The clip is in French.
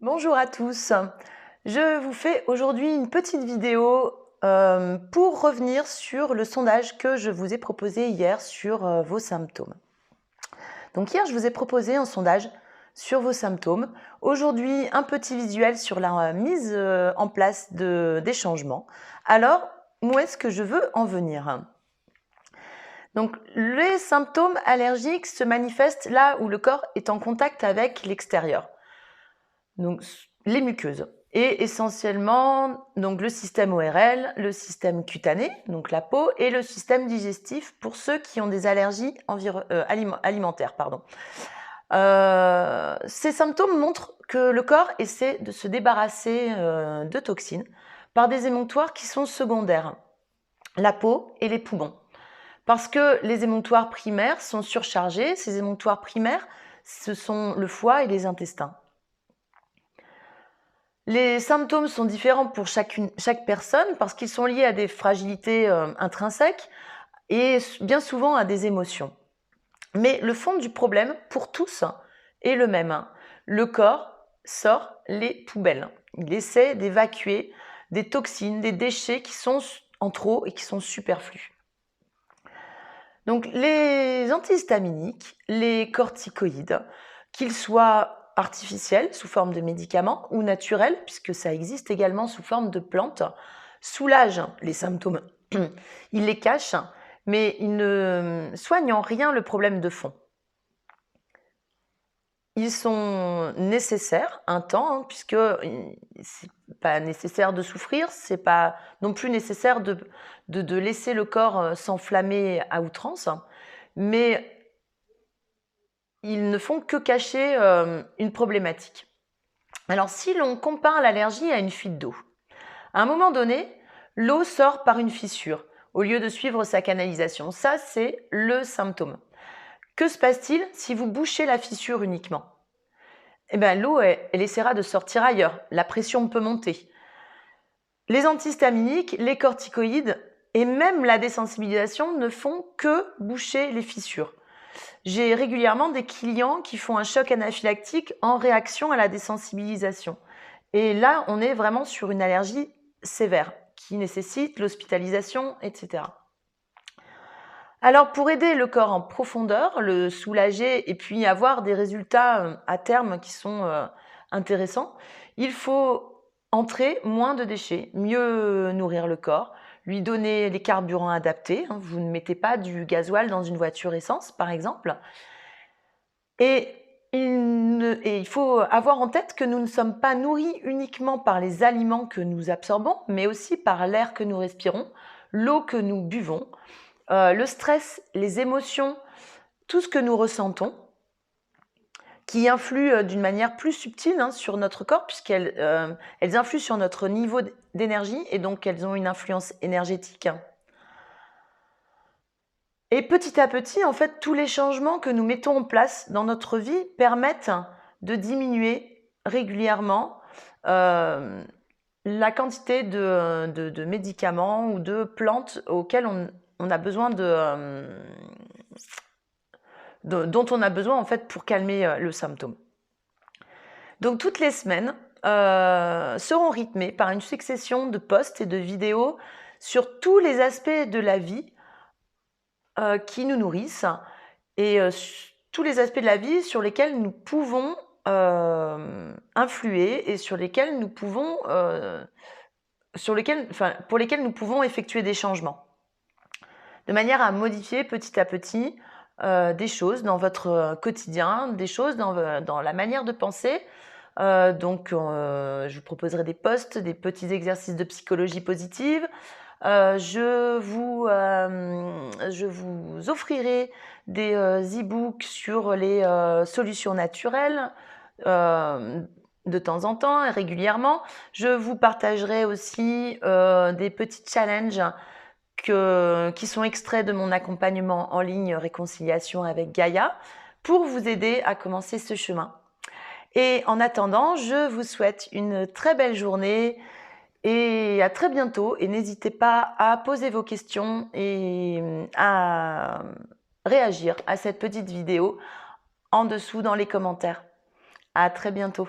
Bonjour à tous. Je vous fais aujourd'hui une petite vidéo pour revenir sur le sondage que je vous ai proposé hier sur vos symptômes. Donc hier, je vous ai proposé un sondage sur vos symptômes. Aujourd'hui, un petit visuel sur la mise en place des changements. Alors, où est-ce que je veux en venir? Donc, les symptômes allergiques se manifestent là où le corps est en contact avec l'extérieur. Donc, les muqueuses. Et essentiellement, donc, le système ORL, le système cutané, donc la peau, et le système digestif pour ceux qui ont des allergies alimentaires. Ces symptômes montrent que le corps essaie de se débarrasser de toxines par des émonctoires qui sont secondaires, la peau et les poumons. Parce que les émonctoires primaires sont surchargés. Ces émonctoires primaires, ce sont le foie et les intestins. Les symptômes sont différents pour chaque personne parce qu'ils sont liés à des fragilités intrinsèques et bien souvent à des émotions. Mais le fond du problème, pour tous, est le même. Le corps sort les poubelles. Il essaie d'évacuer des toxines, des déchets qui sont en trop et qui sont superflus. Donc les antihistaminiques, les corticoïdes, qu'ils soient artificiels sous forme de médicaments ou naturels, puisque ça existe également sous forme de plantes, soulagent les symptômes. Ils les cachent, mais ils ne soignent en rien le problème de fond. Ils sont nécessaires un temps, puisque c'est pas nécessaire de souffrir, c'est pas non plus nécessaire de laisser le corps s'enflammer à outrance, mais ils ne font que cacher une problématique. Alors, si l'on compare l'allergie à une fuite d'eau, à un moment donné, l'eau sort par une fissure au lieu de suivre sa canalisation. Ça, c'est le symptôme. Que se passe-t-il si vous bouchez la fissure uniquement? Eh bien, l'eau, elle essaiera de sortir ailleurs. La pression peut monter. Les antihistaminiques, les corticoïdes et même la désensibilisation ne font que boucher les fissures. J'ai régulièrement des clients qui font un choc anaphylactique en réaction à la désensibilisation. Et là, on est vraiment sur une allergie sévère qui nécessite l'hospitalisation, etc. Alors, pour aider le corps en profondeur, le soulager et puis avoir des résultats à terme qui sont intéressants, il faut entrer moins de déchets, mieux nourrir le corps, lui donner les carburants adaptés. Vous ne mettez pas du gasoil dans une voiture essence, par exemple. Et il faut avoir en tête que nous ne sommes pas nourris uniquement par les aliments que nous absorbons, mais aussi par l'air que nous respirons, l'eau que nous buvons, le stress, les émotions, tout ce que nous ressentons, qui influent d'une manière plus subtile sur notre corps, puisqu'elles elles influent sur notre niveau d'énergie et donc elles ont une influence énergétique. Et petit à petit, en fait, tous les changements que nous mettons en place dans notre vie permettent de diminuer régulièrement la quantité de médicaments ou de plantes auxquelles on a besoin dont on a besoin en fait pour calmer le symptôme. Donc toutes les semaines seront rythmées par une succession de posts et de vidéos sur tous les aspects de la vie qui nous nourrissent et tous les aspects de la vie sur lesquels nous pouvons influer et sur lesquels nous pouvons, pour lesquels nous pouvons effectuer des changements, de manière à modifier petit à petit des choses dans votre quotidien, des choses dans la manière de penser. Je vous proposerai des posts, des petits exercices de psychologie positive. Je vous offrirai des e-books sur les solutions naturelles de temps en temps et régulièrement. Je vous partagerai aussi des petits challenges qui sont extraits de mon accompagnement en ligne Réconciliation avec Gaïa pour vous aider à commencer ce chemin. Et en attendant, je vous souhaite une très belle journée et à très bientôt. Et n'hésitez pas à poser vos questions et à réagir à cette petite vidéo en dessous dans les commentaires. À très bientôt.